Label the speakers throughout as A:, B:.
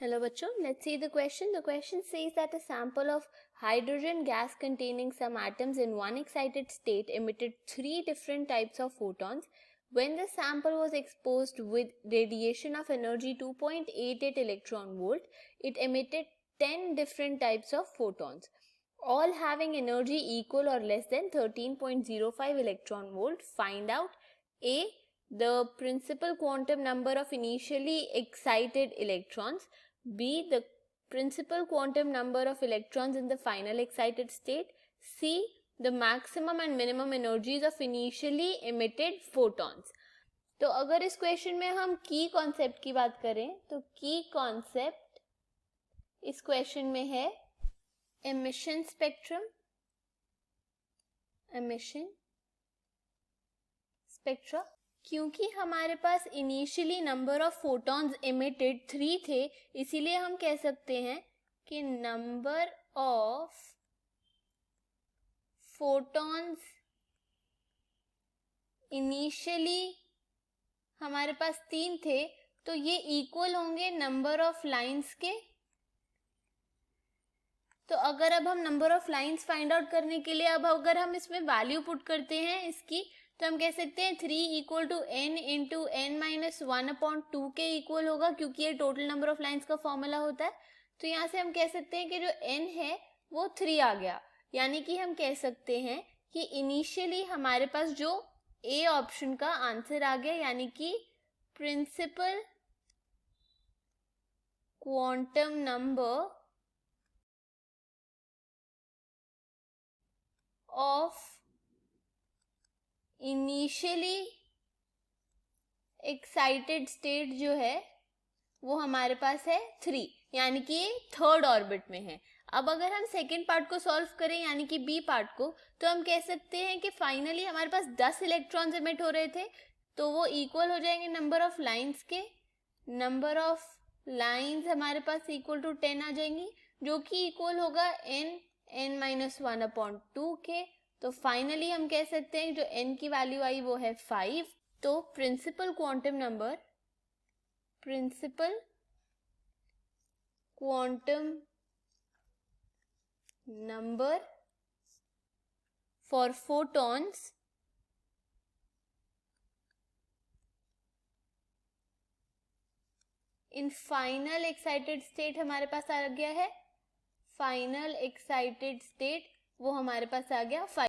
A: Hello bachcho, let's see the question. The question says that a sample of hydrogen gas containing some atoms in one excited state emitted 3 different types of photons. When the sample was exposed with radiation of energy 2.88 electron volt, it emitted 10 different types of photons, all having energy equal or less than 13.05 electron volt. Find out A, the principal quantum number of initially excited electrons, B, the principal quantum number of electrons in the final excited state, C, the maximum and minimum energies of initially emitted photons. तो अगर इस question में हम की concept की बात करें तो की कॉन्सेप्ट इस क्वेश्चन में है एमिशन स्पेक्ट्रम, एमिशन स्पेक्ट्रा। क्योंकि हमारे पास initially number of photons emitted 3 थे, इसीलिए हम कह सकते हैं कि नंबर ऑफ फोटॉन्स इनिशियली हमारे पास 3 थे, तो ये इक्वल होंगे नंबर ऑफ लाइंस के। तो अगर अब हम number of lines find out करने के लिए अब अगर हम इसमें वैल्यू पुट करते हैं इसकी, तो हम कह सकते हैं 3 equal to n into n minus 1/2 के इक्वल होगा, क्योंकि ये टोटल नंबर ऑफ लाइंस का फॉर्मूला होता है। तो यहाँ से हम कह सकते हैं कि जो n है वो 3 आ गया, यानी कि हम कह सकते हैं कि इनिशियली हमारे पास जो A ऑप्शन का आंसर आ गया, यानी कि principal quantum number of initially excited state जो है वो हमारे पास है 3, यानी कि ये थर्ड ऑर्बिट में है। अब अगर हम सेकेंड पार्ट को सॉल्व करें, यानी कि बी पार्ट को, तो हम कह सकते हैं कि फाइनली हमारे पास 10 इलेक्ट्रॉन्स एमिट हो रहे थे, तो वो इक्वल हो जाएंगे नंबर ऑफ लाइंस के। नंबर ऑफ लाइंस हमारे पास इक्वल टू 10 आ जाएंगी, जो कि इक्वल होगा n माइनस 1/2 के। तो फाइनली हम कह सकते हैं जो n की वैल्यू आई वो है 5। तो principal quantum number for photons in final excited state हमारे पास आ गया है, फाइनल एक्साइटेड स्टेट वो हमारे पास आ गया 5,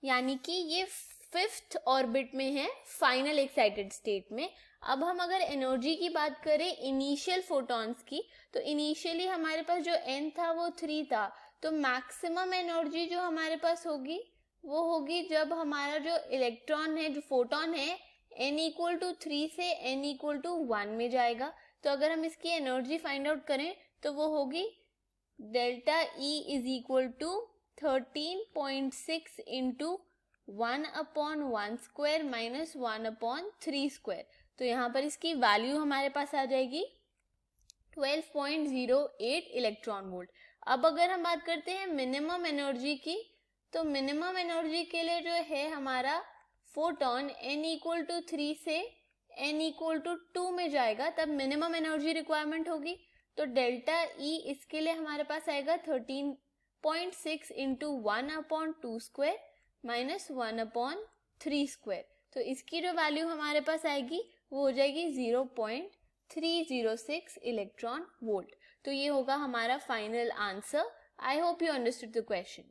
A: यानी कि ये 5th ऑर्बिट में है फाइनल एक्साइटेड स्टेट में। अब हम अगर एनर्जी की बात करें इनिशियल फोटॉन्स की, तो इनिशियली हमारे पास जो n था वो 3 था, तो मैक्सिमम एनर्जी जो हमारे पास होगी वो होगी जब हमारा जो इलेक्ट्रॉन है, जो फोटॉन है, n इक्वल टू 3 से n इक्वल टू 1 में जाएगा। तो अगर हम इसकी एनर्जी फाइंड आउट करें तो वो होगी delta E is equal to 13.6 into 1/1 square minus 1/3 square. तो यहाँ पर इसकी वैल्यू हमारे पास आ जाएगी 12.08 इलेक्ट्रॉन वोल्ट। अब अगर हम बात करते हैं मिनिमम एनर्जी की, तो मिनिमम एनर्जी के लिए जो है हमारा फोटॉन n इक्वल टू 3 से n इक्वल टू 2 में जाएगा, तब मिनिमम एनर्जी रिक्वायरमेंट होगी। तो डेल्टा E इसके लिए हमारे पास आएगा 13.6 इंटू 1/2 स्क्वायर माइनस 1/3 स्क्वायर। तो इसकी जो वैल्यू हमारे पास आएगी वो हो जाएगी 0.306 इलेक्ट्रॉन वोल्ट। तो ये होगा हमारा final answer. I hope you understood the question.